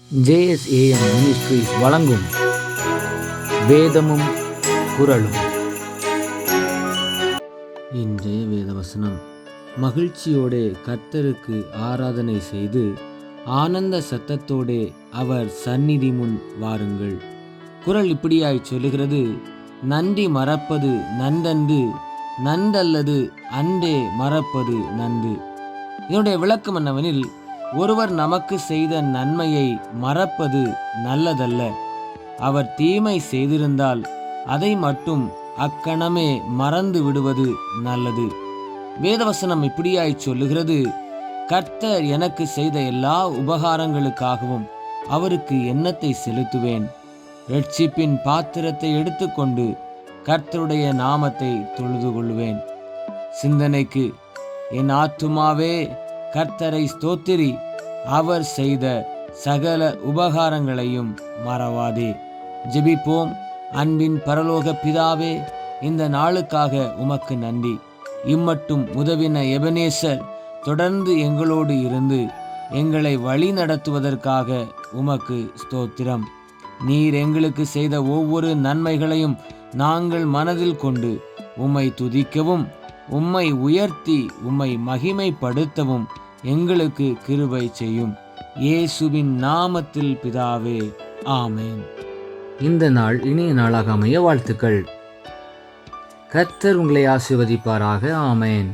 JSAM ministries வழங்கும் வேதமும் குறளும். இன்றைய வேதவசனம்: மகிழ்ச்சியோடே கர்த்தருக்கு ஆராதனை செய்து ஆனந்த சத்தத்தோடே அவர் சந்நிதி முன் வாருங்கள். குறள் இப்படியாய் சொல்லுகிறது: நன்றி மறப்பது நன்றன்று, நன்றல்லது அன்றே மறப்பது நன்று. இதனுடைய விளக்கம் என்னவெனில், ஒருவர் நமக்கு செய்த நன்மையை மறப்பது நல்லதல்ல. அவர் தீமை செய்திருந்தால் அதை மட்டும் அக்கணமே மறந்து விடுவது நல்லது. வேதவசனம் இப்படியாய் சொல்லுகிறது: கர்த்தர் எனக்கு செய்த எல்லா உபகாரங்களுக்காகவும் அவருக்கு எண்ணத்தை செலுத்துவேன். இரட்சிப்பின் பாத்திரத்தை எடுத்துக்கொண்டு கர்த்தருடைய நாமத்தை தொழுது கொள்வேன். சிந்தனைக்கு: என் ஆத்துமாவே கர்த்தரை ஸ்தோத்திரி, அவர் செய்த சகல உபகாரங்களையும் மறவாதே. ஜெபிப்போம். அன்பின் பரலோக பிதாவே, இந்த நாளுக்காக உமக்கு நன்றி. இம்மட்டும் உதவின எபனேசர் தொடர்ந்து எங்களோடு இருந்து எங்களை வழி நடத்துவதற்காக உமக்கு ஸ்தோத்திரம். நீர் எங்களுக்கு செய்த ஒவ்வொரு நன்மைகளையும் நாங்கள் மனதில் கொண்டு உம்மை துதிக்கவும், உம்மை உயர்த்தி உம்மை மகிமைப்படுத்தவும் எங்களுக்கு கிருபை செய்யும். இயேசுவின் நாமத்தில் பிதாவே, ஆமென். இந்த நாள் இனிய நாளாக அமைய வாழ்த்துக்கள். கர்த்தர் உங்களை ஆசீர்வதிப்பாராக. ஆமென்.